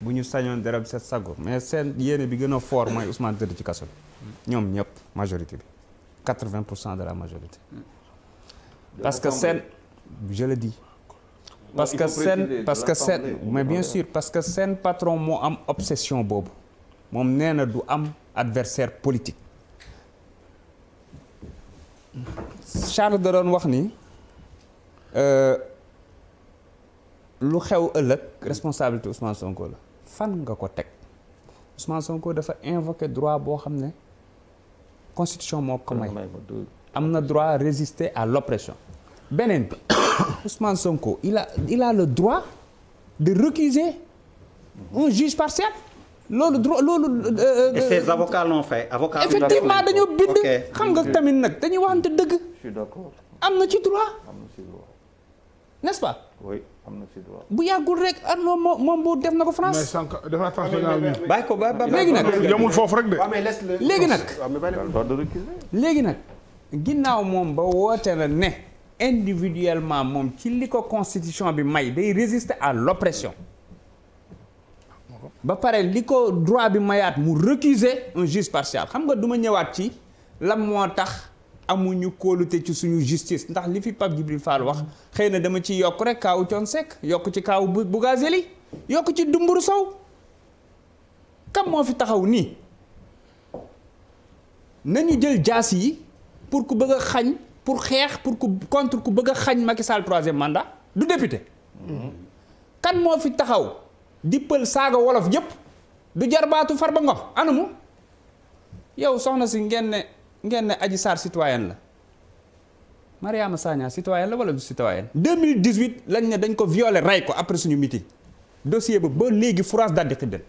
bu ñu sañoon dereb set sago mais seen yéene bi gën a fort mooy Ousmane tëdd ci kaso bi ñoom ñëpp majorité bi 80% de la majorité parce que seen je le dis parce que seen mais bien sûr parce que seen patron moo am obsession boobu moom nee na du am adversaire politique Charles da doon wax ni lu xew ëllëg responsabilité Ousmane Sonko la fan nga ko teg Ousmane Sonko dafa invoquer droit boo xam ne constitution moo ko may am na droit résister à l'oppression beneen bi Ousmane Sonko il a le droit de récuser un juge partial loolu droit loolu. Et ses avocats l'ont fait. Avocats effectivement dañoo bind. xam nga tamit nag dañuy waxante dëgg. Je suis d'accord. am na ci droit. am na ci droit. n'est-ce pas. oui am na ci droit. bu yàggul rek moom bu def na ko France. mais sànq dafa attention naa wi. bàyyi ko ba léegi nag yamul foofu rek de. léegi nag. droit de récuser. léegi nag ginnaaw moom ba woote na ne individuellement moom ci li ko constitution bi may day résister à l'oppression ba pare li ko droit bi mayaat mu récuser un juge partial xam nga du ma ñëwaat ci lan moo tax amuñu kóolute ci suñu justice ndax li fi Pape Djibril Fall wax xëy na dama ci yokk rek kaawu Thione Seck yokk ci kaawu Bougazelli yokk ci Dumburu Sow kam moo fi taxaw nii nañu jël jaas yi pour ku bëgg a xañ pour xeex pour ku contre ku bëgg a xañ Macky Sall troisième mandat du député kan moo fi taxaw di pël saaga wolof yëpp du jarbaatu Farba Ngom anamu yow soxna si ngeen ne Adji Sarr citoyenne la Mariama Sagna citoyenne la wala du citoyenne 2018 lañ ne dañ ko violé rey ko après suñu meeting dossier ba léegi France daal di xiddal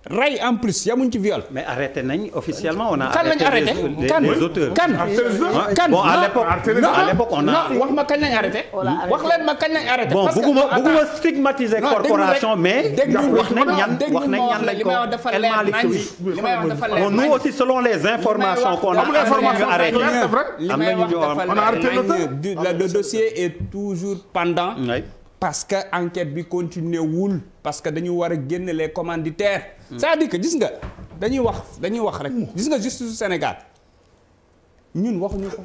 rey en plus yamuñ ci viol. mais arrêté nañ officiellement on a. kan lañ arrêté les auteurs. kan bon à l'époque on a. wax ma kañ lañ arrêté. wax leen ma kañ lañ arrêté. bon parce que bëgguma stigmatiser corporation mais. wax nañ ñan lañ ko li may wax dafa leer nous aussi selon les informations qu'on a. arrêté li may wax dafa leer le dossier est toujours pendant. parce que enquête bi continué wul parce que dañu war a génne les commanditaires. c'est-à-dire que gis nga dañuy wax rek. gis nga justice du Sénégal ñun waxuñu ko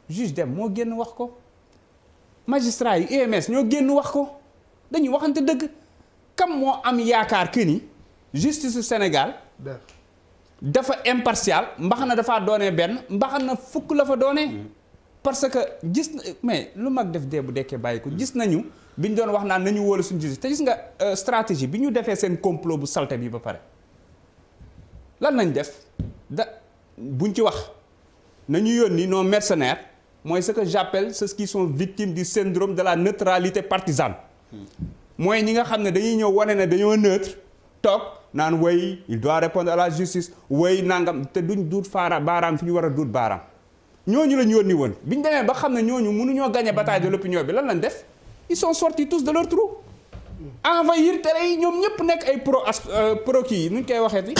juge dem moo génn wax ko magistrat yi UMS ñoo génn wax ko dañuy waxante dëgg kam moo am yaakaar que ni justice du Sénégal dafa impartial mbaxana dafaa doonee benn mbaxana fukk la fa doonee. parce que gis na mais lu mag def dee bu dekkee bàyyi ko gis nañu bi ñu doon wax naan nañu wóolu suñu justice te gis nga stratégie bi ñu defee seen complot bu salte bi ba pare lan nañ def buñ ci wax nañu yónni nos mercenaires mooy ce que j'appelle ceux qui sont victimes du syndrome de la neutralité partisane mooy ñi nga xam ne dañuy ñëw wane ne dañoo neutre toog naan way il doit répondre à la justice way nangam te duñ duut baaraam fi ñu war a duut baaraam ñooñu la ñu yónni woon bi ñu demee ba xam ne ñooñu mënuñoo gagner bataille de l'opinion bi lan lañ def ils sont sortis tous de leur trou envahir télé yi ñoom ñëpp nekk ay pro kii nu ñu koy waxee ti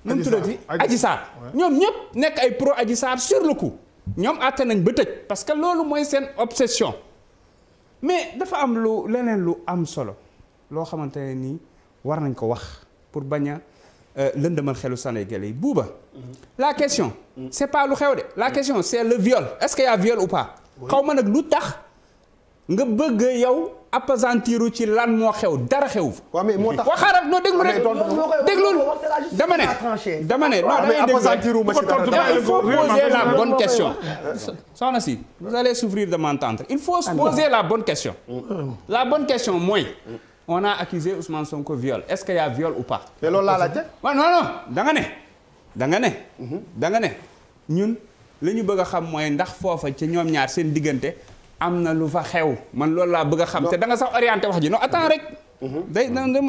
nu mu tuddati Adji Sarr ñoom ñëpp nekk ay pro Adji Sarr sur le coup ñoom àtte nañ ba tëj parce que loolu mooy seen obsession mais dafa am leneen lu am solo loo xamante ne nii war nañ ko wax pour bañ a lëndëmal xelu Sénégalais yi buuba la question c'est pas lu xew de la question c'est le viol est-ce qu'il y a viol ou pas xaw ma nag lu tax nga bëgg yow appesantiru ci lan moo xew dara xew fa. waaw mais moo tax waxaaral noo déglu rek déglul dama ne non damay déglu il faut poser la bonne question soxna si vous allez souffrir de m'entendre il faut se poser la bonne question la bonne question mooy on a accusé Ousmane Sonko viol est-ce qu'il y a viol ou pas. te loolu laa laajte. waaw non da nga ne ñun li ñu bëgg a xam mooy ndax foofa ci ñoom ñaar seen diggante am na lu fa xew man loolu laa bëgg a xam te da nga sax orienté wax ji non attends rek.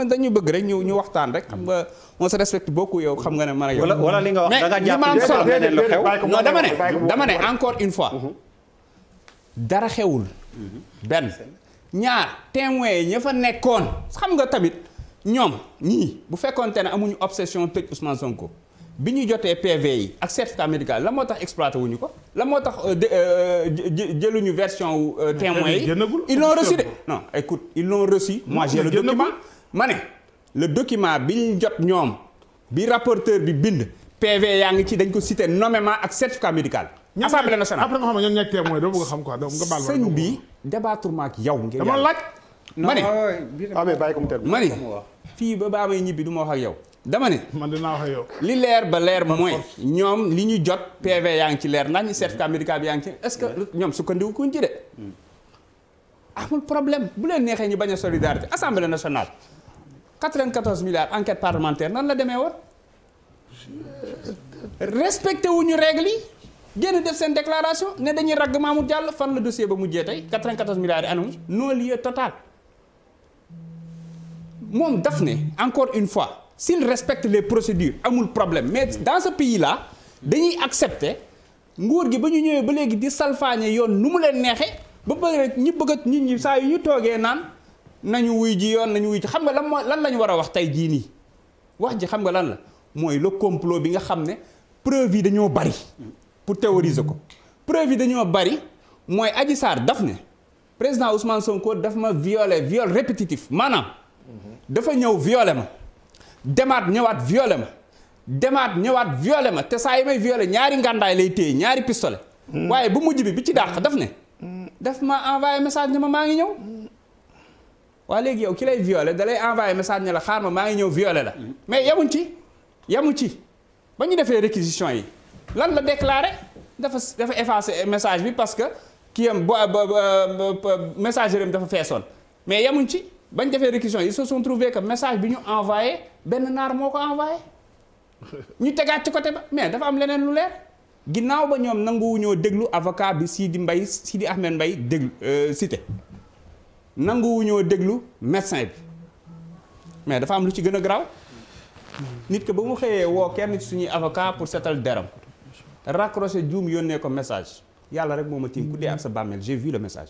dañu bëgg rek ñu waxtaan rek xam nga on se respecte beaucoup yow xam nga ne man ak yow. wala li nga wax da nga jàpp ne lu xew non dama ne encore une fois. dara xewul. benn ñaar témoins yi ña fa nekkoon xam nga tamit ñoom ñii bu fekkoonte ne amuñu obsession tëj Ousmane Sonko bi ñu jotee PV yi ak certificat médical la moo tax exploité wuñu ko la moo tax jëluñu version témoins yi ils l'ont reçu de non écoute ils l'ont reçu moi j'ai le document ma ne le document bi ñu jot ñoom bi rapporteur bi bind PV yaa ngi ci dañ ko cité nommément ak certificat médical. Assemblée nationale après nga xam ne ñoom ñooy témoin doo bëgg a xam quoi donc nga baal ma. sëñ bi débattre ma ak yow. ngeen dama laaj. ma ne mais bàyyi ko mu tëdd. ma ne fii ba baa may ñibbi du ma wax ak yow. dama ne man dinaa wax ak yow. li leer ba leer mooy ñoom li ñu jot PV yaa ngi ci leer ndax ñu certificat médical bi yaa ngi ci est-ce que ñoom sukkandiku kuñ ci de. amul problème bu leen neexee ñu bañ a solidarité assemblée nationale 94 milliards enquête parlementaire nan la demee woon respecté wuñu règle yi génn def seen déclaration ne dañuy ragg Mamour Diallo fan la dossier ba mujjee tey 94 milliards yi anam non-lieu total moom daf ne encore une fois s'il respecte les procédures amul problème mais dans ce pays là dañuy accepter nguur gi ba ñu ñëwee ba léegi di salfaañe yoon nu mu leen neexee ba pare ñi bëgg a nit ñi saa yu ñu toogee naan nañu wuy ji yoon nañu wuy ji xam nga lan mooy lan la ñu war a wax tey jii nii wax ji xam nga lan la mooy le complot bi nga xam ne preuve yi dañoo bari pour théoriser ko preuve yi dañoo bari mooy Adji Sarr daf ne président Ousmane Sonko daf ma violé viol répétitif maanaam dafa ñëw violé ma demaat ñëwaat violé ma demaat ñëwaat violé ma te saa yi may violé ñaari ngàndaay lay téye ñaari pistolet waaye bu mujj bi ci dàq daf ne daf ma envoyé message ne ma maa ngi ñëw waa léegi yow ki lay violé da lay envoyé message ne la xaar ma maa ngi ñëw violé la mais yamu ci ba ñu defee réquisition yi lan la déclaré dafa effacé message bi parce que kii am messagerie am dafa feesoon mais yamuñ ci bañ defee réquisition yi ils se sont trouvés que message bi ñu envoyé benn naar moo ko envoyé ñu tegaat ci côté ba mais dafa am leneen lu leer ginnaaw ba ñoom nanguwuñoo déglu avocat bi Sidi Ahmed Mbaye déglu cité nanguwuñoo déglu médecin bi mais dafa am lu ci gën a garaaw nit que ba mu xëyee woo kenn ci suñuy avocat pour setal deram raccroché juum yónnee ko message yàlla rek moo ma tiim ku dee ak sa bàmmeel j'ai vu le message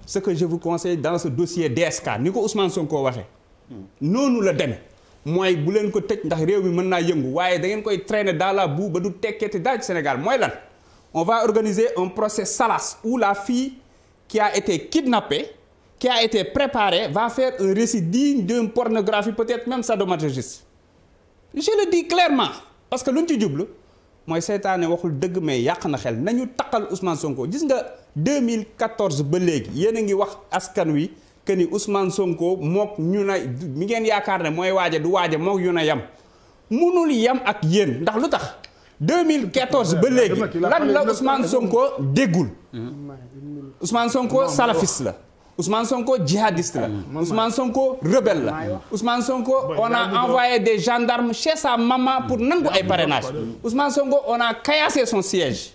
ce que je vous conseille dans ce dossier DSK ni ko Ousmane Sonko waxee noonu la demee mooy bu leen ko tëj ndax réew mi mën naa yëngu waaye da ngeen koy traîner dans la boue ba du tekkeeti daal ci Sénégal mooy lan on va organiser un procès salace où la fille qui a été kidnappée qui a été préparée va faire un récit digne d'une pornographie peut-être même sadomasochiste je le dis clairement parce que lu ñu ci jublu mooy seytaane waxul dëgg mais yàq na xel nañu taqal Ousmane Sonko gis nga 2014 ba léegi yéen a ngi wax askan wi que ni Ousmane Sonko mook ñu na mi ngeen yaakaar ne mooy waaja du waaja mook yu na yam munul yam ak yéen ndax lu tax 2014 ba léegi lan la Ousmane Sonko déggul Ousmane Sonko salafiste la Ousmane Sonko djihadiste la Ousmane Sonko rebelle la Ousmane Sonko on a envoyé des gendarmes chez sa maman pour nangu ay parrainage Ousmane Sonko on a caillassé son siège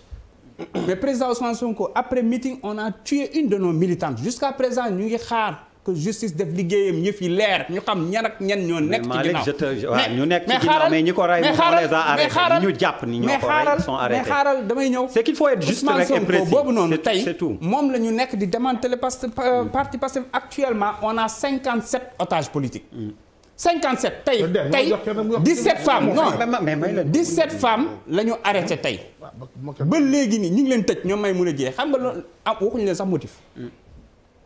mais président Ousmane Sonko après meeting on a tué une de nos militantes jusqu'à présent ñu ngi xaar que justice def liggéeyam yëf yi leer ñu xam ñan ak ñan ñoo nekk ci ginnaaw ñu nekk ci ginnaaw mais ñi ko ray on les a arrêtés ñu jàpp ni ñoo ko ray sont arrêtés mais xaaral damay ñëw c'est qu'il faut être juste rek et précis boobu noonu tey moom la ñu nekk di démanteler parce que parti Pastef actuellement on a 57 otages politiques 57 tey 17 femmes non 17 femmes la ñu arrêté tey ba léegi nii ñu ngi leen tëj ñoom may mun a jiyee xam nga loolu waxuñu leen sax motif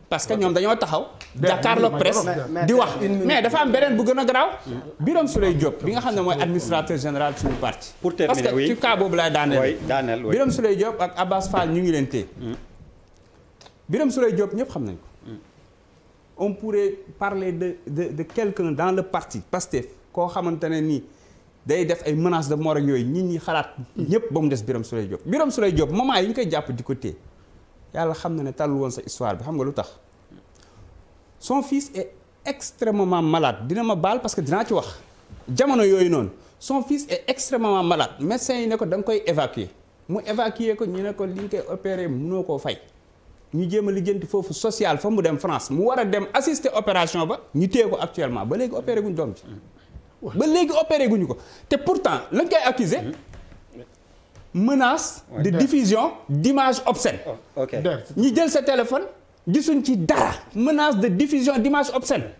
parce que ñoom dañoo taxaw jàkkaarloog presse di wax mais dafa am beneen bu gën a garaaw Birame Souleye Diop bi nga xam ne mooy administrateur général suñu parti pour terminer parce que ci cas boobu laay daaneel Birame Souleye Diop ak Abbas Fall ñu ngi leen téye Birame Souleye Diop ñëpp xam nañ ko on pourrait parler de quelqu'un dans le parti Pastef koo xamante ne nii day def ay menaces de mort ak yooyu nit ñi xalaat ñëpp ba mu des Birame Souleye Diop Birame Souleye Diop moment yi ñu koy jàpp di ko téye yàlla xam na ne tàllul woon sa histoire bi xam nga lu tax son fils est extrêmement malade dina ma baal parce que dinaa ci wax jamono yooyu noonu son fils est extrêmement malade médecin yi ne ko da nga koy évacuer mu évacuer ko ñu ne ko li nga koy opérer mënoo koo fay ñu jéem a lijjanti foofu social fa mu dem France mu war a dem assister opération ba ñu téye ko actuellement ba léegi opéré guñ doom ci ba léegi opéré guñu ko te pourtant lañ koy accuser menace de diffusion d'images obscènes ñu jël sa téléphone gisuñ ci dara menace de diffusion d'images obscènes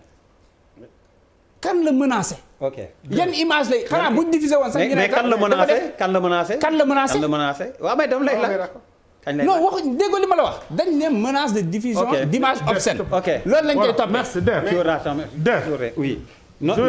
kan la menacé yan image lay xanaa buñ diffusé woon sax mais kan la menacé waaw mais dama lay la non waxuñ déggoo li ma la wax. dañ ne menace de diffusion d'image obscène. ok loolu lañ koy topp. merci Der. oui.